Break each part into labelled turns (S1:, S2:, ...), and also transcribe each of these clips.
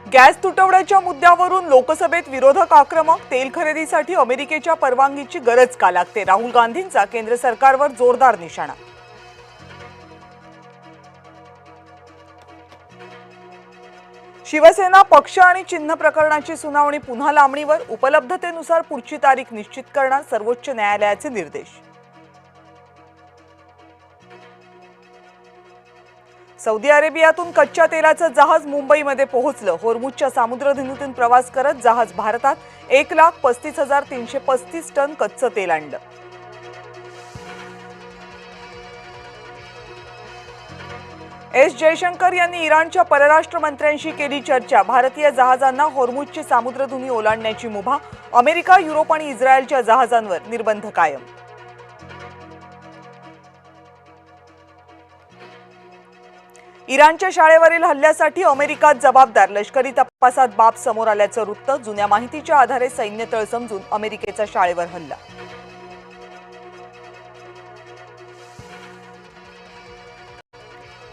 S1: Gas तुटवड्याच्या मुद्द्यावरून लोकसभेत विरोधक आक्रमक. तेल खरेदीसाठी अमेरिकेच्या परवानगीची गरज का लागते? राहुल गांधींचा केंद्र सरकारवर जोरदार निशाणा. शिवसेना पक्ष आणि चिन्ह प्रकरणाची सुनावणी पुन्हा लांबणीवर. उपलब्धतेनुसार पुढची तारीख निश्चित करणार सर्वोच्च न्यायालयाचे निर्देश. सौदी अरेबियातून कच्च्या तेलाचं जहाज मुंबईमध्ये पोहोचलं. होर्मुझच्या सामुद्रधुनीतून प्रवास करत जहाज भारतात 1,35,335 टन कच्चं तेल आणलं. एस जयशंकर यांनी इराणच्या परराष्ट्र मंत्र्यांशी केली चर्चा. भारतीय जहाजांना होर्मुझची सामुद्रधुनी ओलांडण्याची मुभा. अमेरिका, युरोप आणि इस्रायलच्या जहाजांवर निर्बंध कायम. इराणच्या शाळेवरील हल्ल्यासाठी अमेरिका जबाबदार. लष्करी तपासात बाब समोर आल्याचं वृत्त. जुन्या माहितीच्या आधारे सैन्यतळ समजून अमेरिकेचा शाळेवर हल्ला.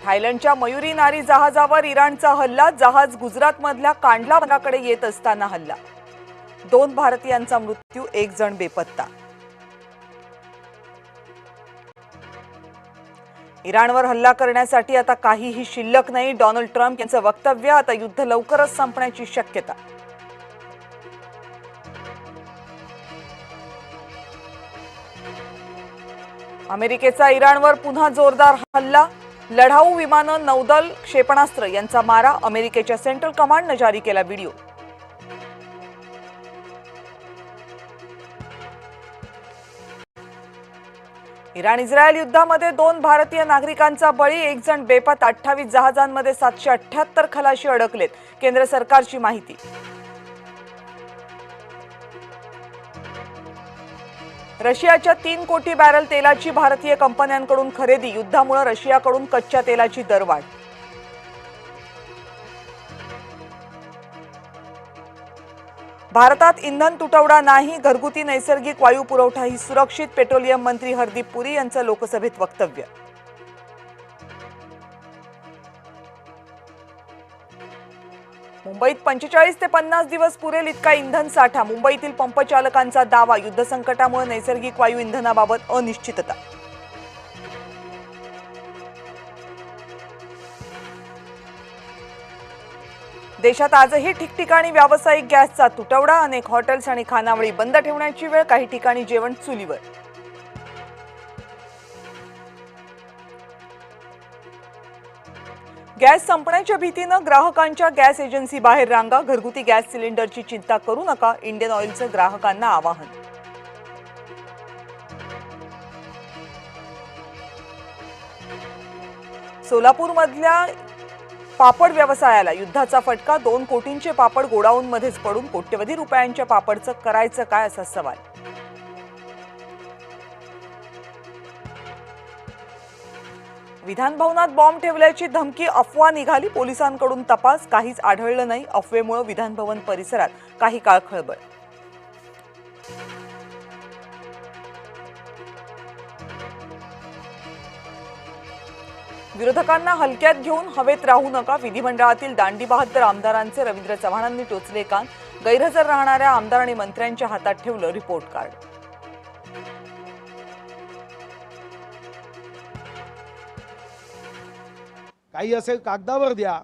S1: थायलंडच्या मयुरी नारी जहाजावर इराणचा हल्ला. जहाज गुजरातमधल्या कांडला बंदराकडे येत असताना हल्ला. 2 भारतीयांचा मृत्यू, 1 जण बेपत्ता. इराणवर हल्ला करण्यासाठी आता काहीही शिल्लक नाही. डोनाल्ड ट्रम्प यांचं वक्तव्य. आता युद्ध लवकरच संपण्याची शक्यता. अमेरिकेचा इराणवर पुन्हा जोरदार हल्ला. लढाऊ विमानं, नौदल, क्षेपणास्त्र यांचा मारा. अमेरिकेच्या सेंट्रल कमांडनं जारी केला व्हिडिओ. इराण इस्रायल युद्धामध्ये 2 भारतीय नागरिकांचा बळी, 1 जण बेपत्ता. 28 जहाजांमध्ये 778 खलाशी अडकलेत. केंद्र सरकारची माहिती. रशियाच्या 3 कोटी बॅरल तेलाची भारतीय कंपन्यांकडून खरेदी. युद्धामुळे रशियाकडून कच्च्या तेलाची दरवाढ. भारतात इंधन तुटवडा नाही. घरगुती नैसर्गिक वायू पुरवठाही सुरक्षित. पेट्रोलियम मंत्री हरदीप पुरी यांचं लोकसभेत वक्तव्य. मुंबईत 45 ते 50 दिवस पुरेल इतका इंधन साठा. मुंबईतील पंपचालकांचा दावा. युद्ध संकटामुळे नैसर्गिक वायू इंधनाबाबत अनिश्चितता. देशात आजही ठिकठिकाणी व्यावसायिक गॅसचा तुटवडा. अनेक हॉटेल्स आणि खानावळी बंद ठेवण्याची वेळ. काही ठिकाणी जेवण चुलीवर. गॅस संपण्याच्या भीतीनं ग्राहकांच्या गॅस एजन्सी बाहेर रांगा. घरगुती गॅस सिलेंडरची चिंता करू नका. इंडियन ऑइलचं ग्राहकांना आवाहन. सोलापूरमधल्या पापड व्यवसायाला युद्धाचा फटका. 2 कोटींचे पापड गोडाऊनमध्येच पडून. कोट्यवधी रुपयांच्या पापडचं करायचं काय, असा सवाल. विधान भवनात बॉम्ब ठेवल्याची धमकी. अफवा निघाली. पोलिसांकडून तपास. काहीच आढळलं नाही. अफवेमुळे विधान भवन परिसरात काही काळ खळबळ. विरोधकांना हलक्यात घेऊन हवेत राहू नका. विधिमंडळातील दांडी बहाद्दर आमदारांचे रवींद्र चव्हाणांनी टोचले कान. गैरहजर राहणाऱ्या आमदार आणि मंत्र्यांच्या हातात ठेवलं रिपोर्ट कार्ड.
S2: काही असेल कागदावर द्या,